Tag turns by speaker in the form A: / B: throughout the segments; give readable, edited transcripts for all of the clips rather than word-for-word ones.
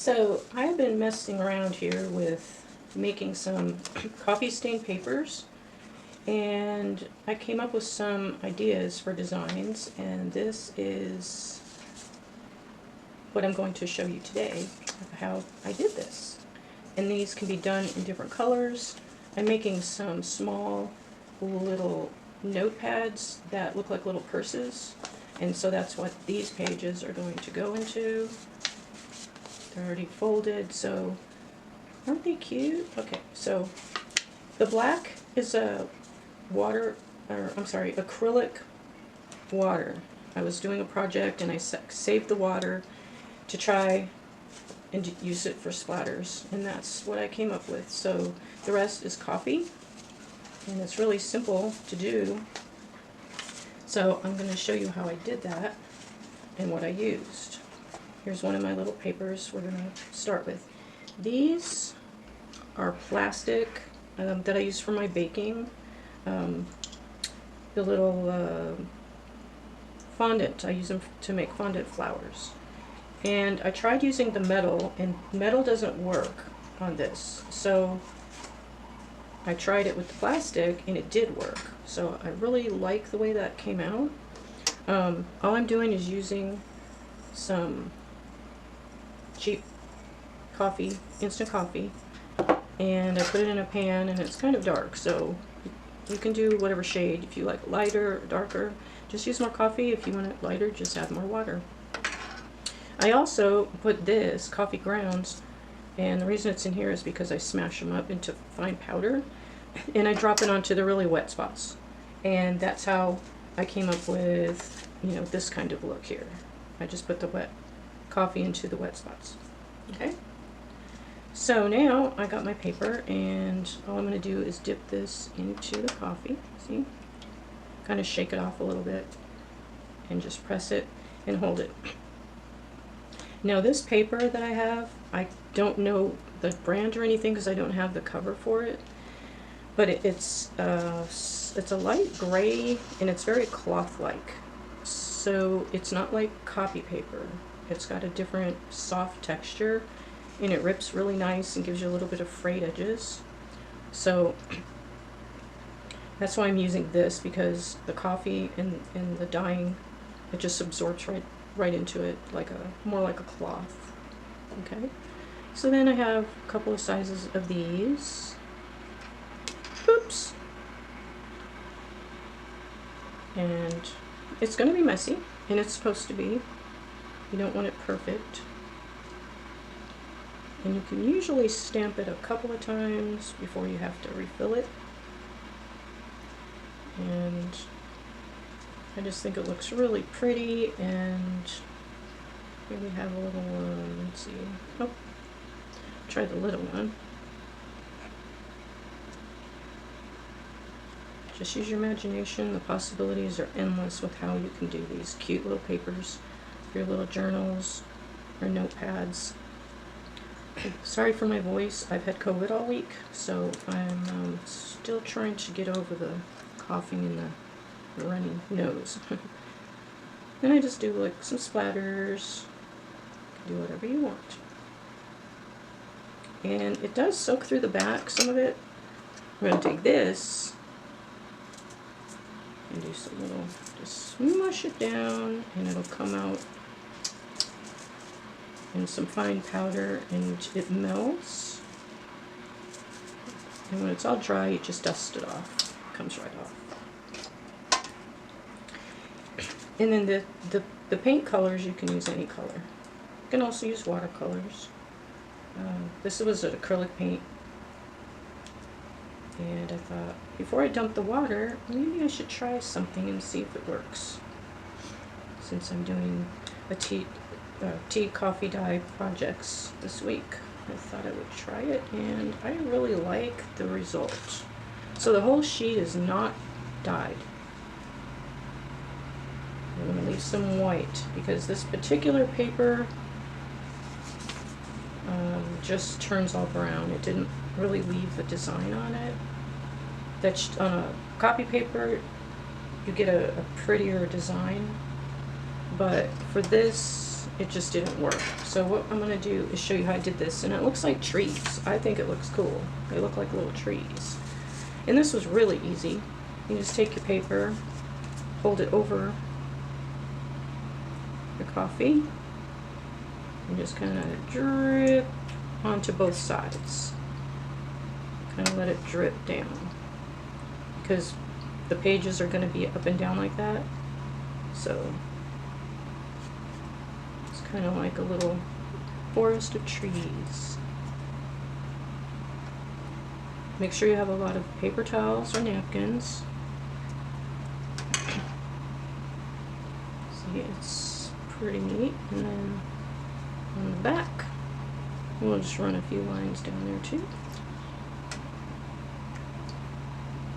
A: So I've been messing around here with making some coffee stained papers, and I came up with some ideas for designs, and this is what I'm going to show you today of how I did this. And these can be done in different colors. I'm making some small little notepads that look like little purses, and so that's what these pages are going to go into. They're already folded, so aren't they cute? Okay, so the black is a acrylic water. I was doing a project and I saved the water to try and use it for splatters, and that's what I came up with. So the rest is coffee, and it's really simple to do. So I'm going to show you how I did that and what I used. Here's one of my little papers we're going to start with. These are plastic that I use for my baking. The little fondant, I use them to make fondant flowers. And I tried using the metal, and metal doesn't work on this. So I tried it with the plastic, and it did work. So I really like the way that came out. All I'm doing is using some cheap coffee, instant coffee, and I put it in a pan, and it's kind of dark, so you can do whatever shade. If you like lighter or darker, just use more coffee. If you want it lighter, just add more water. I also put this coffee grounds, and the reason it's in here is because I smash them up into fine powder and I drop it onto the really wet spots, and that's how I came up with, you know, this kind of look here. I just put the wet coffee into the wet spots. Okay, so now I got my paper, and all I'm going to do is dip this into the coffee. See, kind of shake it off a little bit and just press it and hold it. Now this paper that I have, I don't know the brand or anything because I don't have the cover for it, but it's a light gray, and it's very cloth-like. So it's not like copy paper. It's got a different soft texture, and it rips really nice and gives you a little bit of frayed edges. So that's why I'm using this, because the coffee and the dyeing, it just absorbs right into it, like more like a cloth. Okay, so then I have a couple of sizes of these. Oops. And it's going to be messy, and it's supposed to be. You don't want it perfect. And you can usually stamp it a couple of times before you have to refill it. And I just think it looks really pretty. And here we have a little one. Let's see. Oh, try the little one. Just use your imagination. The possibilities are endless with how you can do these cute little papers for your little journals or notepads. Sorry for my voice. I've had COVID all week, so I'm still trying to get over the coughing and the runny nose. Then I just do like some splatters. Do whatever you want. And it does soak through the back, some of it. I'm going to take this and do some little, just smush it down, and it'll come out in some fine powder, and it melts. And when it's all dry, you just dust it off. It comes right off. And then the paint colors, you can use any color. You can also use watercolors. This was an acrylic paint, and I thought, before I dump the water, maybe I should try something and see if it works. Since I'm doing a tea coffee dye projects this week, I thought I would try it, and I really like the result. So the whole sheet is not dyed. I'm going to leave some white, because this particular paper just turns all brown. It didn't really leave the design on it. That's on a copy paper, you get a prettier design, but for this this. It just didn't work. So what I'm going to do is show you how I did this. And it looks like trees. I think it looks cool. They look like little trees. And this was really easy. You just take your paper, hold it over the coffee, and just kind of drip onto both sides. Kind of let it drip down, because the pages are going to be up and down like that. So it's kind of like a little forest of trees. Make sure you have a lot of paper towels or napkins. See, it's pretty neat. And then on the back, we'll just run a few lines down there too.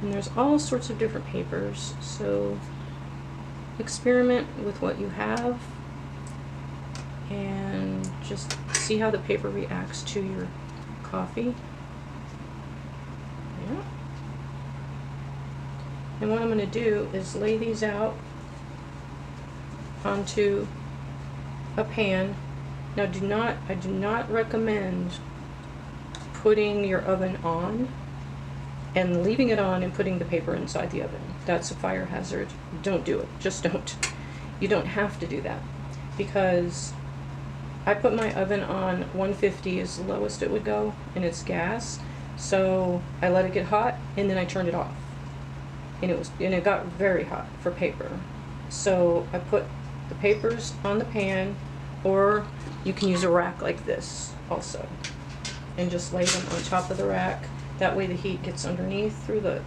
A: And there's all sorts of different papers, so experiment with what you have and just see how the paper reacts to your coffee. Yeah. And what I'm going to do is lay these out onto a pan. Now I do not recommend putting your oven on and leaving it on and putting the paper inside the oven. That's a fire hazard. Don't do it. Just don't. You don't have to do that, because I put my oven on 150 is the lowest it would go, and it's gas. So I let it get hot and then I turned it off. And it got very hot for paper. So I put the papers on the pan, or you can use a rack like this also, and just lay them on top of the rack. That way the heat gets underneath through the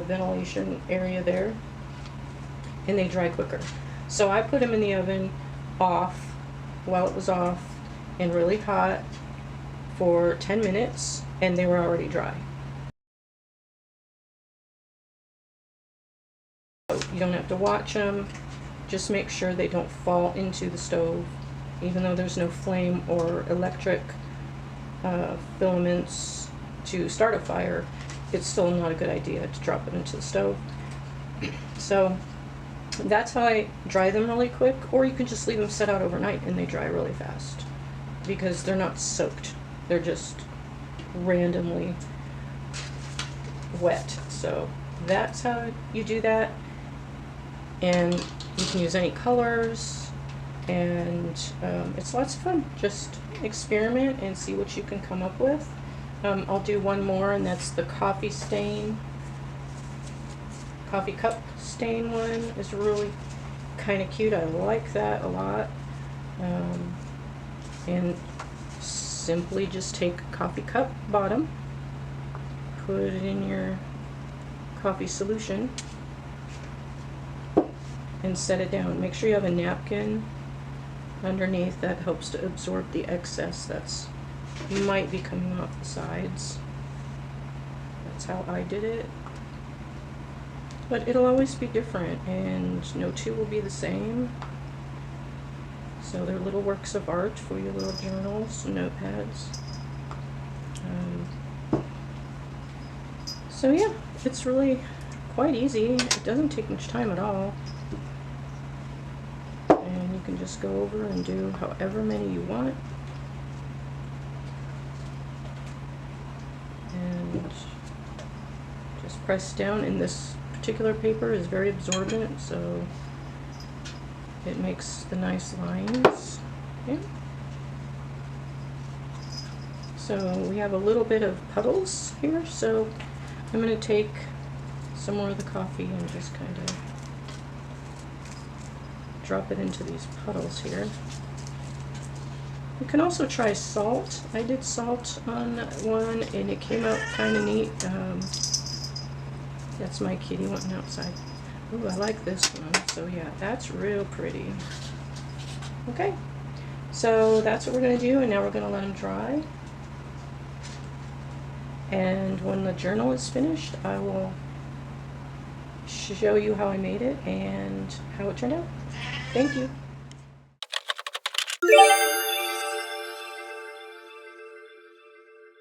A: ventilation area there, and they dry quicker. So I put them in the oven off, while it was off and really hot, for 10 minutes, and they were already dry. You don't have to watch them. Just make sure they don't fall into the stove. Even though there's no flame or electric filaments to start a fire, it's still not a good idea to drop it into the stove. So that's how I dry them really quick, or you can just leave them set out overnight and they dry really fast, because they're not soaked. They're just randomly wet. So that's how you do that. And you can use any colors, and it's lots of fun. Just experiment and see what you can come up with. I'll do one more, and that's the coffee cup stain one is really kind of cute. I like that a lot. And simply just take a coffee cup bottom, put it in your coffee solution, and set it down. Make sure you have a napkin underneath. That helps to absorb the excess that's might be coming off the sides. That's how I did it. But it'll always be different, and no two will be the same. So they're little works of art for your little journals and notepads. So yeah, it's really quite easy. It doesn't take much time at all. And you can just go over and do however many you want. And just press down, and this particular paper is very absorbent, so it makes the nice lines. Okay. So we have a little bit of puddles here, so I'm going to take some more of the coffee and just kind of drop it into these puddles here. You can also try salt. I did salt on one and it came out kind of neat. That's my kitty wanting outside. Ooh, I like this one. So yeah, that's real pretty. Okay, so that's what we're going to do, and now we're going to let them dry. And when the journal is finished, I will show you how I made it and how it turned out. Thank you.